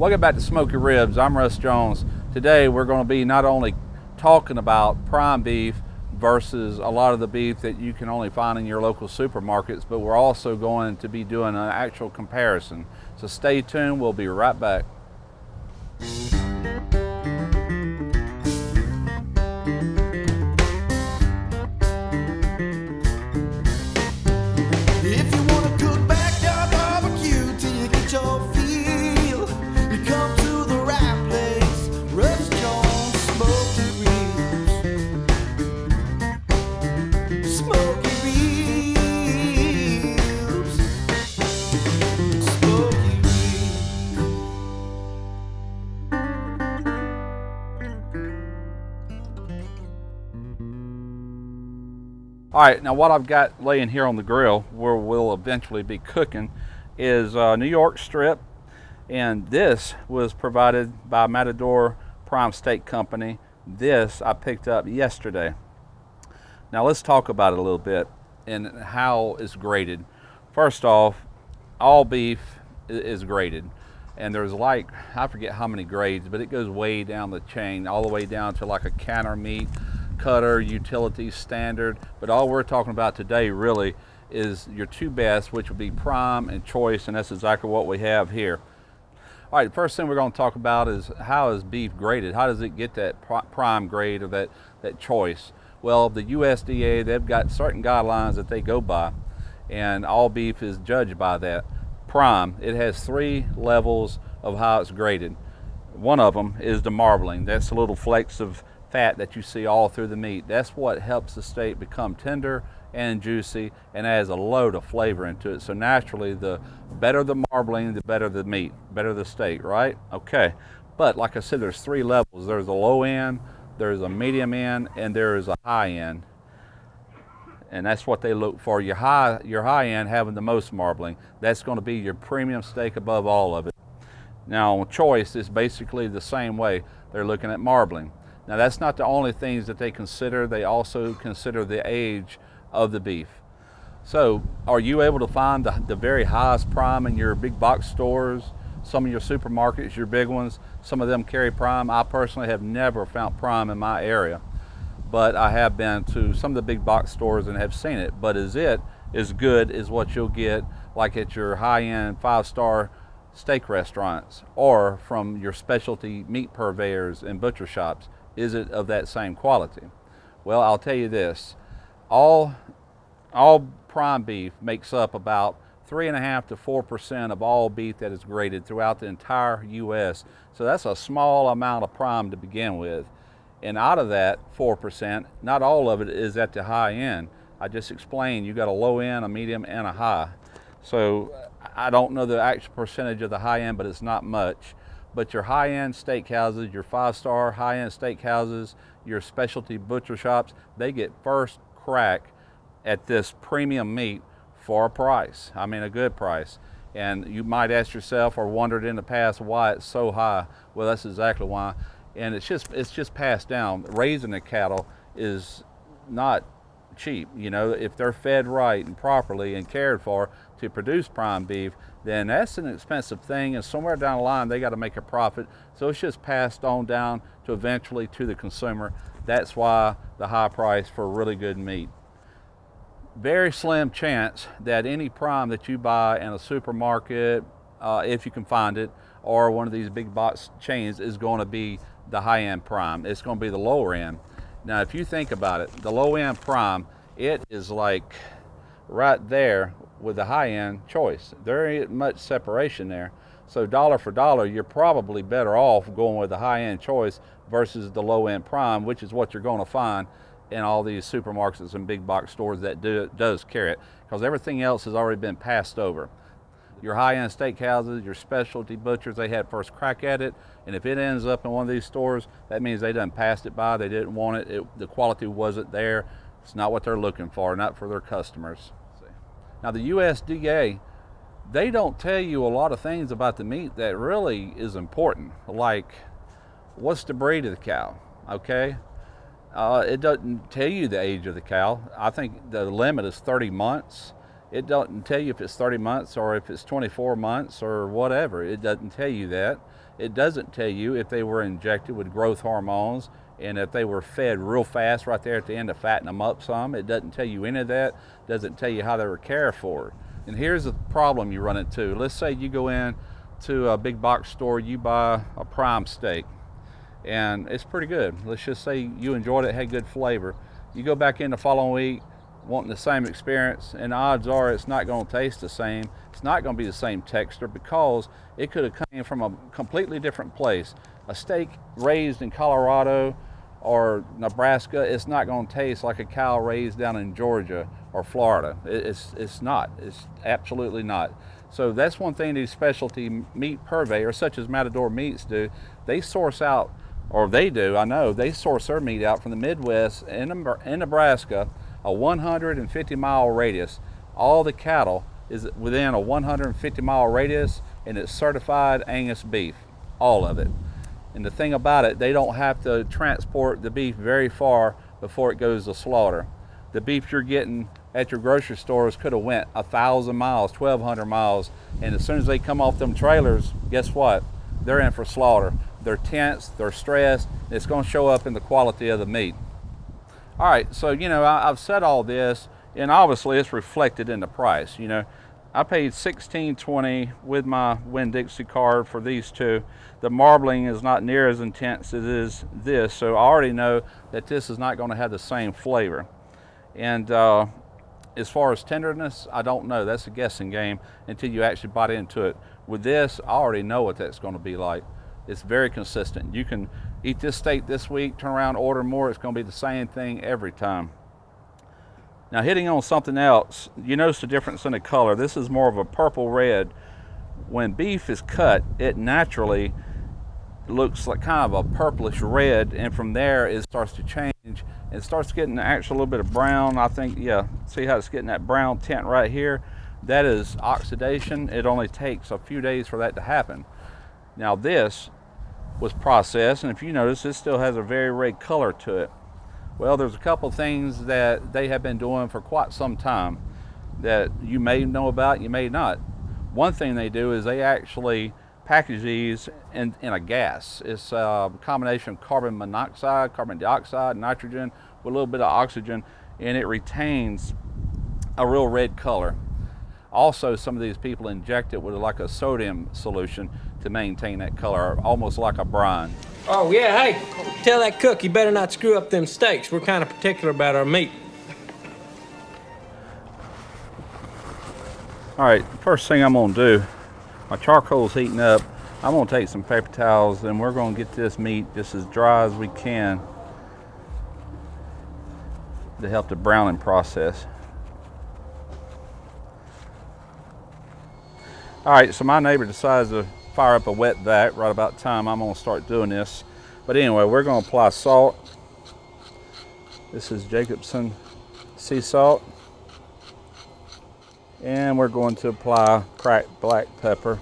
Welcome back to Smoky Ribs. I'm Russ Jones. Today we're going to be not only talking about prime beef versus a lot of the beef that you can only find in your local supermarkets, but we're also going to be doing an actual comparison. So stay tuned, we'll be right back. If you wanna cook backyard barbecue till you get your feel, you come to the right place. Russ Jones Smoky Ribs. Smoky Ribs. Smoky All right, now what I've got laying here on the grill where we'll eventually be cooking is New York strip, and this was provided by Matador Prime Steak Company. This I picked up yesterday. Now let's talk about it a little bit and how it's graded. First off, all beef is graded, and there's like, I forget how many grades, but it goes way down the chain, all the way down to like a canner meat, cutter, utility, standard. But all we're talking about today really is your two best, which would be prime and choice, and that's exactly what we have here. All right, the first thing we're going to talk about is how is beef graded? How does it get that prime grade or that choice? Well, the USDA, they've got certain guidelines that they go by, and all beef is judged by that. Prime, it has 3 levels of how it's graded. One of them is the marbling. That's the little flakes of fat that you see all through the meat. That's what helps the steak become tender and juicy and adds a load of flavor into it. So naturally, the better the marbling, the better the meat, better the steak, right? Okay, but like I said, there's 3 levels. There's a low end, there's a medium end, and there is a high end. And that's what they look for. Your high end having the most marbling. That's going to be your premium steak above all of it. Now, choice is basically the same way. They're looking at marbling. Now, that's not the only things that they consider. They also consider the age of the beef. So, are you able to find the very highest prime in your big box stores? Some of your supermarkets, your big ones, some of them carry prime. I personally have never found prime in my area, but I have been to some of the big box stores and have seen it. But is it as good as what you'll get like at your high-end 5-star steak restaurants or from your specialty meat purveyors and butcher shops? Is it of that same quality? Well, I'll tell you this, all prime beef makes up about 3.5% to 4% of all beef that is graded throughout the entire U.S. So that's a small amount of prime to begin with. And out of that 4%, not all of it is at the high end. I just explained you got a low end, a medium, and a high. So I don't know the actual percentage of the high end, but it's not much. But your high-end steakhouses, your 5-star high-end steakhouses, your specialty butcher shops, they get first crack at this premium meat for a price. I mean, a good price. And you might ask yourself or wondered in the past why it's so high. Well, that's exactly why. And it's just passed down. Raising the cattle is not cheap. You know, if they're fed right and properly and cared for to produce prime beef, then that's an expensive thing, and somewhere down the line they got to make a profit. So it's just passed on down to eventually to the consumer. That's why the high price for really good meat. Very slim chance that any prime that you buy in a supermarket, if you can find it, or one of these big box chains is going to be the high-end prime. It's going to be the lower end. Now, if you think about it, the low-end prime, it is like right there with the high-end choice. There ain't much separation there. So dollar for dollar, you're probably better off going with the high-end choice versus the low-end prime, which is what you're going to find in all these supermarkets and big box stores that does carry it, because everything else has already been passed over. Your high-end steakhouses, your specialty butchers, they had first crack at it, and if it ends up in one of these stores, that means they done passed it by, they didn't want it, the quality wasn't there, it's not what they're looking for, not for their customers. Now the USDA, they don't tell you a lot of things about the meat that really is important, like what's the breed of the cow, okay? It doesn't tell you the age of the cow. I think the limit is 30 months. It doesn't tell you if it's 30 months or if it's 24 months or whatever. It doesn't tell you that. It doesn't tell you if they were injected with growth hormones and if they were fed real fast right there at the end to fatten them up some. It doesn't tell you any of that. It doesn't tell you how they were cared for. And here's the problem you run into. Let's say you go in to a big box store, you buy a prime steak, and it's pretty good. Let's just say you enjoyed it, had good flavor. You go back in the following week wanting the same experience, and odds are it's not going to taste the same. It's not going to be the same texture because it could have come from a completely different place. A steak raised in Colorado or Nebraska, it's not going to taste like a cow raised down in Georgia or Florida. It's not. It's absolutely not. So that's one thing these specialty meat purveyors, such as Matador Meats, do. They source out, or they do, I know, they source their meat out from the Midwest in Nebraska, a 150-mile radius. All the cattle is within a 150-mile radius, and it's certified Angus beef, all of it. And the thing about it, they don't have to transport the beef very far before it goes to slaughter. The beef you're getting at your grocery stores could have went 1,000 miles, 1,200 miles, and as soon as they come off them trailers, guess what? They're in for slaughter. They're tense, they're stressed, and it's going to show up in the quality of the meat. All right, so I've said all this, and obviously it's reflected in the price. I paid $16.20 with my Winn-Dixie card for these two. The marbling is not near as intense as it is this, so I already know that this is not going to have the same flavor. And as far as tenderness, I don't know. That's a guessing game until you actually bite into it. With this, I already know what that's going to be like. It's very consistent. You can eat this steak this week, turn around, order more. It's going to be the same thing every time. Now, hitting on something else, you notice the difference in the color. This is more of a purple red. When beef is cut, it naturally looks like kind of a purplish red, and from there it starts to change. It starts getting actually a little bit of brown. I think, yeah, see how it's getting that brown tint right here? That is oxidation. It only takes a few days for that to happen. Now this was processed, and if you notice, it still has a very red color to it. Well, there's a couple of things that they have been doing for quite some time that you may know about, you may not. One thing they do is they actually package these in a gas. It's a combination of carbon monoxide, carbon dioxide, nitrogen with a little bit of oxygen, and it retains a real red color. Also, some of these people inject it with like a sodium solution to maintain that color, almost like a brine. Oh, yeah, hey, tell that cook you better not screw up them steaks. We're kind of particular about our meat. All right, first thing I'm gonna do, my charcoal's heating up. I'm gonna take some paper towels and we're gonna get this meat just as dry as we can to help the browning process. All right, so my neighbor decides to fire up a wet vac right about the time I'm gonna start doing this. But anyway, we're gonna apply salt. This is Jacobsen sea salt. And we're going to apply cracked black pepper.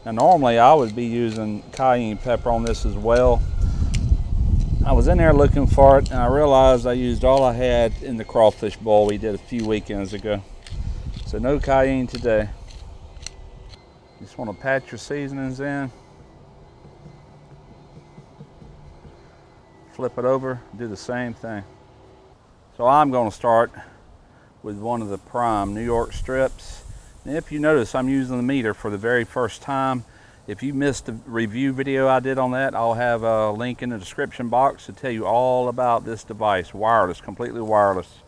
Now normally I would be using cayenne pepper on this as well. I was in there looking for it and I realized I used all I had in the crawfish bowl we did a few weekends ago. So no cayenne today. Just want to pat your seasonings in. Flip it over, do the same thing. So I'm going to start with one of the prime New York strips. And if you notice, I'm using the meter for the very first time. If you missed the review video I did on that, I'll have a link in the description box to tell you all about this device. Wireless, completely wireless.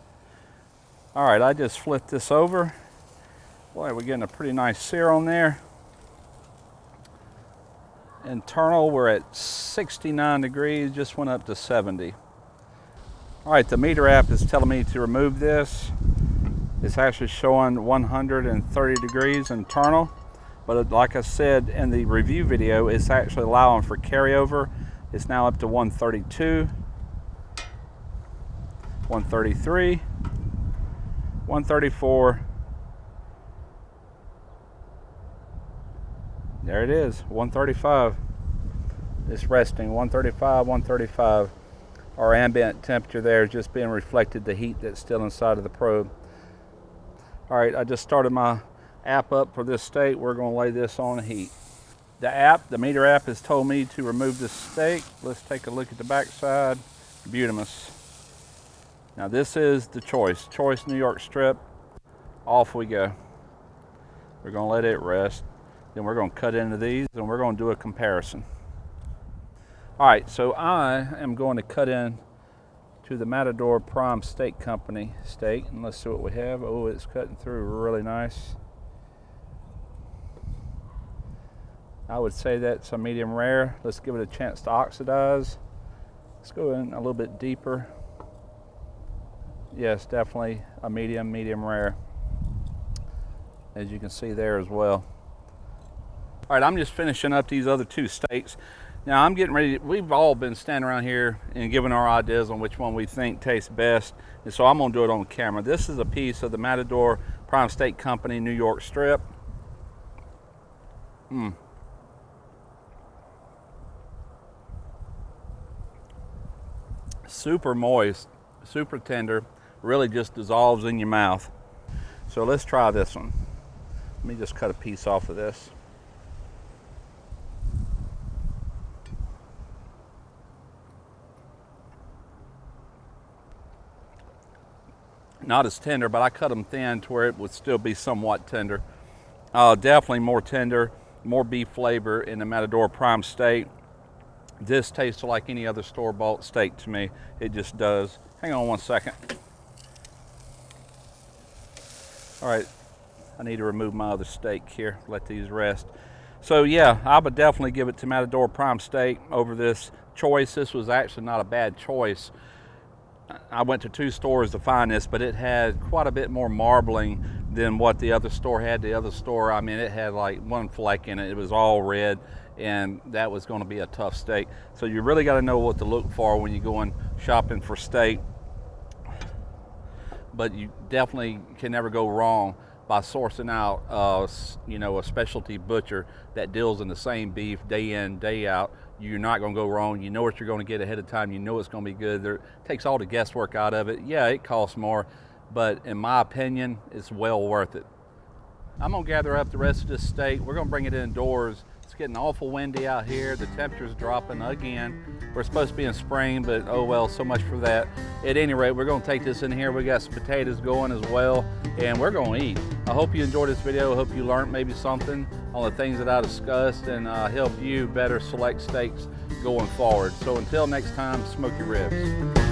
All right, I just flipped this over. Boy, we're getting a pretty nice sear on there. Internal, we're at 69 degrees, just went up to 70. All right, the meter app is telling me to remove this. It's actually showing 130 degrees internal, but like I said in the review video, it's actually allowing for carryover. It's now up to 132, 133, 134. There it is, 135. It's resting, 135, 135. Our ambient temperature there is just being reflected the heat that's still inside of the probe. All right, I just started my app up for this steak. We're gonna lay this on the heat. The meter app has told me to remove this steak. Let's take a look at the backside. Beautimous. Now this is the Choice New York strip. Off we go. We're gonna let it rest. Then we're gonna cut into these and we're gonna do a comparison. All right, so I am going to cut in to the Matador Prime Steak Company steak, and let's see what we have. Oh, it's cutting through really nice. I would say that's a medium rare. Let's give it a chance to oxidize. Let's go in a little bit deeper. Yes, definitely a medium rare, as you can see there as well. All right, I'm just finishing up these other two steaks. Now I'm getting ready, we've all been standing around here and giving our ideas on which one we think tastes best. And so I'm gonna do it on camera. This is a piece of the Matador Prime Steak Company New York strip. Super moist, super tender, really just dissolves in your mouth. So let's try this one. Let me just cut a piece off of this. Not as tender, but I cut them thin to where it would still be somewhat tender. Definitely more tender, more beef flavor in the Matador Prime Steak. This tastes like any other store-bought steak to me. It just does. Hang on one second. All right, I need to remove my other steak here, let these rest. So yeah, I would definitely give it to Matador Prime Steak over this Choice. This was actually not a bad choice. I went to 2 stores to find this, but it had quite a bit more marbling than what the other store had. The other store, I mean, it had like 1 fleck in it. It was all red, and that was going to be a tough steak. So you really got to know what to look for when you're going shopping for steak. But you definitely can never go wrong by sourcing out, you know, a specialty butcher that deals in the same beef day in, day out. You're not going to go wrong. You know what you're going to get ahead of time. You know it's going to be good. It takes all the guesswork out of it. Yeah, it costs more, but in my opinion, it's well worth it. I'm going to gather up the rest of this steak. We're going to bring it indoors. It's getting awful windy out here. The temperature's dropping again. We're supposed to be in spring, but oh well, so much for that. At any rate, we're going to take this in here. We got some potatoes going as well, and we're going to eat. I hope you enjoyed this video. I hope you learned maybe something on the things that I discussed and help you better select steaks going forward. So until next time, smoke your ribs.